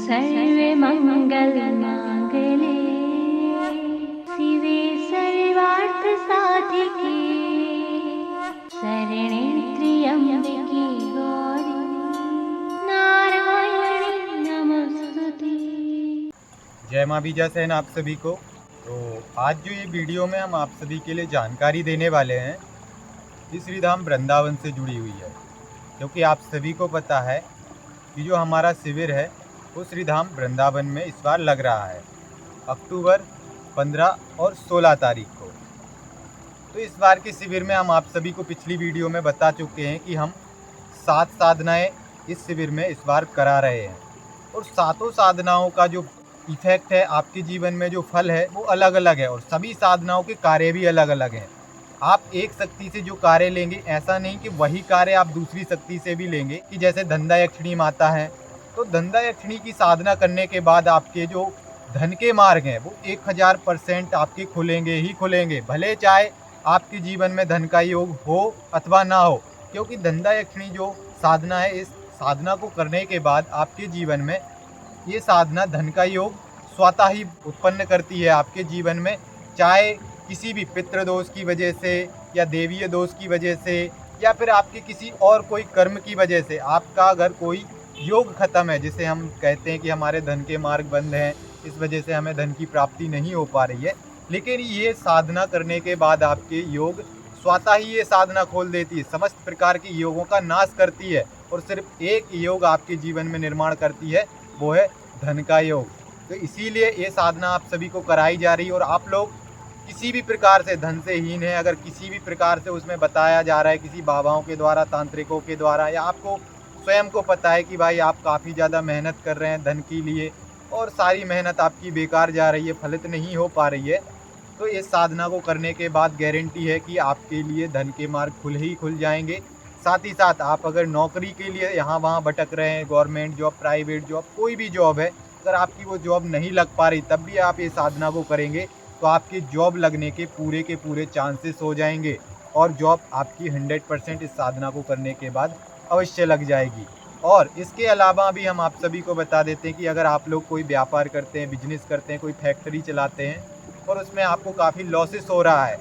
सर्वे मंगल मांगले शिवे सर्वार्थ साधिके शरणे त्र्यंबके गौरी नारायणी नमस्तुते। जय माँ बीजा सहन आप सभी को। तो आज जो ये वीडियो में हम आप सभी के लिए जानकारी देने वाले हैं ये श्री धाम वृंदावन से जुड़ी हुई है, क्योंकि आप सभी को पता है कि जो हमारा शिविर है वो श्री धाम वृंदावन में इस बार लग रहा है अक्टूबर 15 और 16 तारीख को। तो इस बार के शिविर में हम आप सभी को पिछली वीडियो में बता चुके हैं कि हम 7 साधनाएं इस शिविर में इस बार करा रहे हैं और सातों साधनाओं का जो इफेक्ट है आपके जीवन में, जो फल है वो अलग अलग है और सभी साधनाओं के कार्य भी अलग अलग हैं। आप एक शक्ति से जो कार्य लेंगे, ऐसा नहीं कि वही कार्य आप दूसरी शक्ति से भी लेंगे। कि जैसे धंधा यक्षिणी माता है, तो धंधा यक्षिणी की साधना करने के बाद आपके जो धन के मार्ग हैं वो 1000% आपके खुलेंगे ही खुलेंगे, भले चाहे आपके जीवन में धन का योग हो अथवा ना हो। क्योंकि धंधा यक्षिणी जो साधना है, इस साधना को करने के बाद आपके जीवन में ये साधना धन का योग स्वतः ही उत्पन्न करती है आपके जीवन में। चाहे किसी भी पितृदोष की वजह से या देवीय दोष की वजह से या फिर आपके किसी और कोई कर्म की वजह से आपका अगर कोई योग खत्म है, जिसे हम कहते हैं कि हमारे धन के मार्ग बंद हैं, इस वजह से हमें धन की प्राप्ति नहीं हो पा रही है, लेकिन ये साधना करने के बाद आपके योग स्वतः ही ये साधना खोल देती है, समस्त प्रकार के योगों का नाश करती है और सिर्फ एक योग आपके जीवन में निर्माण करती है, वो है धन का योग। तो इसीलिए ये साधना आप सभी को कराई जा रही है। और आप लोग किसी भी प्रकार से धन से हीन है, अगर किसी भी प्रकार से उसमें बताया जा रहा है किसी बाबाओं के द्वारा, तांत्रिकों के द्वारा, या आपको स्वयं को पता है कि भाई आप काफ़ी ज़्यादा मेहनत कर रहे हैं धन के लिए और सारी मेहनत आपकी बेकार जा रही है, फलित नहीं हो पा रही है, तो इस साधना को करने के बाद गारंटी है कि आपके लिए धन के मार्ग खुल जाएंगे। साथ ही साथ आप अगर नौकरी के लिए यहाँ वहाँ भटक रहे हैं, गवर्नमेंट जॉब, प्राइवेट जॉब, कोई भी जॉब है, अगर आपकी वो जॉब नहीं लग पा रही तब भी आप ये साधना को करेंगे तो आपकी जॉब लगने के पूरे चांसेस हो जाएंगे और जॉब आपकी 100% इस साधना को करने के बाद अवश्य लग जाएगी। और इसके अलावा भी हम आप सभी को बता देते हैं कि अगर आप लोग कोई व्यापार करते हैं, बिजनेस करते हैं, कोई फैक्ट्री चलाते हैं और उसमें आपको काफ़ी लॉसेस हो रहा है,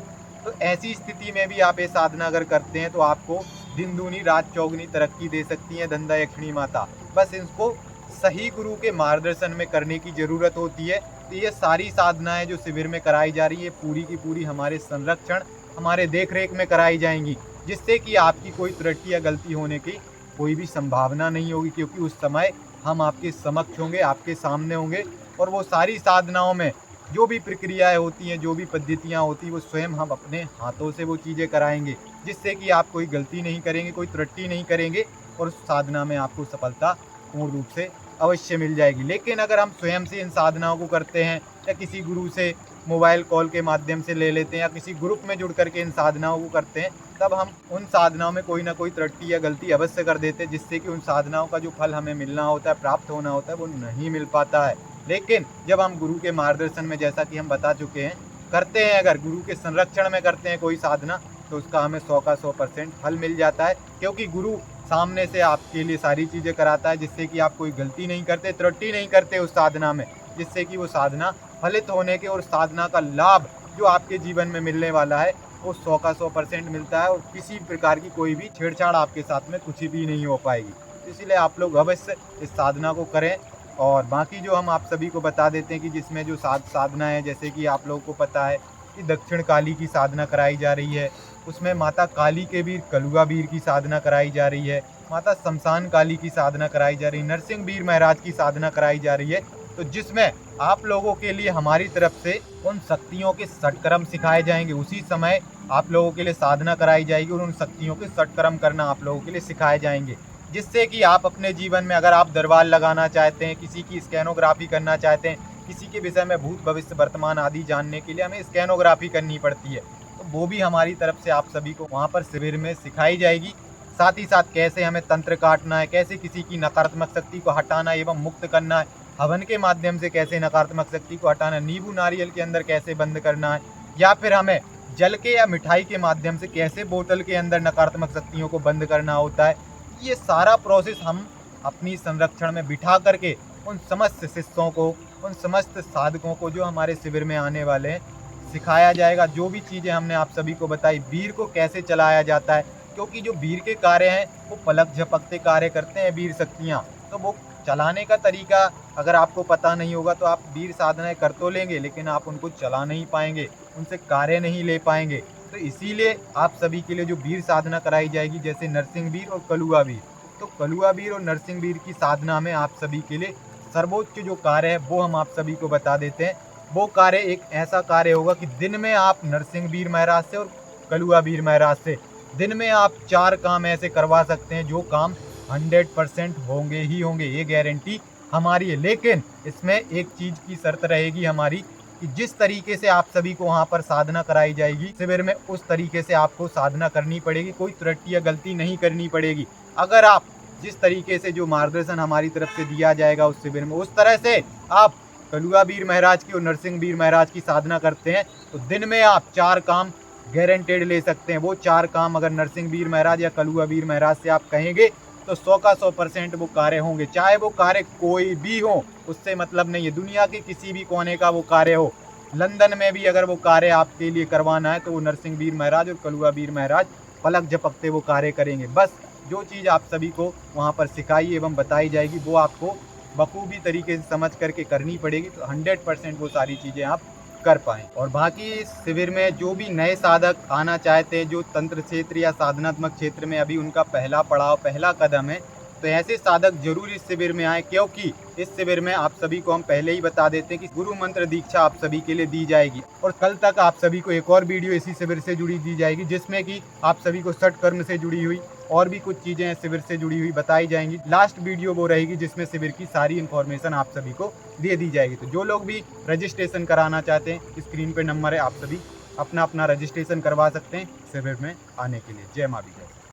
तो ऐसी स्थिति में भी आप ये साधना अगर करते हैं तो आपको दिन दूनी रात चौगुनी तरक्की दे सकती है धंधा यक्षिणी माता। बस इसको सही गुरु के मार्गदर्शन में करने की ज़रूरत होती है। तो ये सारी साधनाएं जो शिविर में कराई जा रही है पूरी की पूरी हमारे संरक्षण, हमारे देख रेख में कराई जाएंगी, जिससे कि आपकी कोई त्रुटि या गलती होने की कोई भी संभावना नहीं होगी, क्योंकि उस समय हम आपके समक्ष होंगे, आपके सामने होंगे और वो सारी साधनाओं में जो भी प्रक्रियाएं होती हैं, जो भी पद्धतियां होती हैं, वो स्वयं हम अपने हाथों से वो चीज़ें कराएंगे, जिससे कि आप कोई गलती नहीं करेंगे, कोई त्रुटि नहीं करेंगे और उस साधना में आपको सफलता पूर्ण रूप से अवश्य मिल जाएगी। लेकिन अगर हम स्वयं से इन साधनाओं को करते हैं या किसी गुरु से मोबाइल कॉल के माध्यम से ले लेते हैं या किसी ग्रुप में जुड़ करके इन साधनाओं को करते हैं, तब हम उन साधनाओं में कोई ना कोई त्रुटि या गलती अवश्य कर देते हैं, जिससे कि उन साधनाओं का जो फल हमें मिलना होता है, प्राप्त होना होता है, वो नहीं मिल पाता है। लेकिन जब हम गुरु के मार्गदर्शन में, जैसा कि हम बता चुके हैं, करते हैं, अगर गुरु के संरक्षण में करते हैं कोई साधना, तो उसका हमें 100 का 100% फल मिल जाता है, क्योंकि गुरु सामने से आपके लिए सारी चीज़ें कराता है, जिससे कि आप कोई गलती नहीं करते, त्रुटि नहीं करते उस साधना में, जिससे कि वो साधना फलित होने के और साधना का लाभ जो आपके जीवन में मिलने वाला है वो 100 का 100% मिलता है और किसी प्रकार की कोई भी छेड़छाड़ आपके साथ में कुछ भी नहीं हो पाएगी। इसलिए आप लोग अवश्य इस साधना को करें। और बाकी जो हम आप सभी को बता देते हैं कि जिसमें जो साधना है, जैसे कि आप लोगों को पता है कि दक्षिण काली की साधना कराई जा रही है, उसमें माता काली के वीर कलुआ वीर की साधना कराई जा रही है, माता शमशान काली की साधना कराई जा रही है, नरसिंह वीर महाराज की साधना कराई जा रही है। तो जिसमें आप लोगों के लिए हमारी तरफ से उन शक्तियों के षटकर्म सिखाए जाएंगे, उसी समय आप लोगों के लिए साधना कराई जाएगी और उन शक्तियों के षटकर्म करना आप लोगों के लिए सिखाए जाएंगे, जिससे कि आप अपने जीवन में अगर आप दरबार लगाना चाहते हैं, किसी की स्कैनोग्राफी करना चाहते हैं, किसी के विषय में भूत भविष्य वर्तमान आदि जानने के लिए हमें स्कैनोग्राफी करनी पड़ती है, तो वो भी हमारी तरफ से आप सभी को वहाँ पर शिविर में सिखाई जाएगी। साथ ही साथ कैसे हमें तंत्र काटना है, कैसे किसी की नकारात्मक शक्ति को हटाना एवं मुक्त करना है, हवन के माध्यम से कैसे नकारात्मक शक्ति को हटाना है, नींबू नारियल के अंदर कैसे बंद करना है, या फिर हमें जल के या मिठाई के माध्यम से कैसे बोतल के अंदर नकारात्मक शक्तियों को बंद करना होता है। ये सारा प्रोसेस हम अपनी संरक्षण में बिठा करके उन समस्त शिष्यों को, उन समस्त साधकों को जो हमारे शिविर में आने वाले हैं सिखाया जाएगा। जो भी चीज़ें हमने आप सभी को बताई, वीर को कैसे चलाया जाता है, क्योंकि जो वीर के कार्य हैं वो पलक झपकते कार्य करते हैं वीर शक्तियाँ। तो वो चलाने का तरीका अगर आपको पता नहीं होगा तो आप वीर साधनाएं कर तो लेंगे, लेकिन आप उनको चला नहीं पाएंगे, उनसे कार्य नहीं ले पाएंगे। तो इसीलिए आप सभी के लिए जो वीर साधना कराई जाएगी, जैसे नरसिंह वीर और कलुआ वीर, तो कलुआ वीर और नरसिंह वीर की साधना में आप सभी के लिए सर्वोच्च जो कार्य है वो हम आप सभी को बता देते हैं। वो कार्य एक ऐसा कार्य होगा कि दिन में आप नरसिंह वीर महाराज से और कलुआ वीर महाराज से दिन में आप 4 काम ऐसे करवा सकते हैं जो काम 100% होंगे ही होंगे, ये गारंटी हमारी है। लेकिन इसमें एक चीज़ की शर्त रहेगी हमारी कि जिस तरीके से आप सभी को वहाँ पर साधना कराई जाएगी शिविर में, उस तरीके से आपको साधना करनी पड़ेगी, कोई त्रुटि या गलती नहीं करनी पड़ेगी। अगर आप जिस तरीके से जो मार्गदर्शन हमारी तरफ से दिया जाएगा उस शिविर में, उस तरह से आप कलुआ वीर महाराज की और नरसिंह वीर महाराज की साधना करते हैं तो दिन में आप 4 काम गारंटेड ले सकते हैं। वो 4 काम अगर नरसिंह वीर महाराज या कलुआ वीर महाराज से आप कहेंगे तो 100 का 100% वो कार्य होंगे, चाहे वो कार्य कोई भी हो, उससे मतलब नहीं है। दुनिया के किसी भी कोने का वो कार्य हो, लंदन में भी अगर वो कार्य आपके लिए करवाना है तो वो नरसिंह वीर महाराज और कलुआ वीर महाराज पलक झपकते वो कार्य करेंगे। बस जो चीज़ आप सभी को वहाँ पर सिखाई एवं बताई जाएगी वो आपको बखूबी तरीके से समझ करके करनी पड़ेगी, तो 100% वो सारी चीज़ें आप कर पाएँ। और बाकी इस शिविर में जो भी नए साधक आना चाहते हैं, जो तंत्र क्षेत्र या साधनात्मक क्षेत्र में अभी उनका पहला पड़ाव, पहला कदम है, तो ऐसे साधक जरूर इस शिविर में आए, क्योंकि इस शिविर में आप सभी को हम पहले ही बता देते हैं कि गुरु मंत्र दीक्षा आप सभी के लिए दी जाएगी। और कल तक आप सभी को एक और वीडियो इसी शिविर से जुड़ी दी जाएगी, जिसमें कि आप सभी को षट कर्म से जुड़ी हुई और भी कुछ चीज़ें शिविर से जुड़ी हुई बताई जाएंगी। लास्ट वीडियो वो रहेगी जिसमें शिविर की सारी इन्फॉर्मेशन आप सभी को दे दी जाएगी। तो जो लोग भी रजिस्ट्रेशन कराना चाहते हैं, स्क्रीन पे नंबर है, आप सभी अपना रजिस्ट्रेशन करवा सकते हैं शिविर में आने के लिए। जय माँ विजय।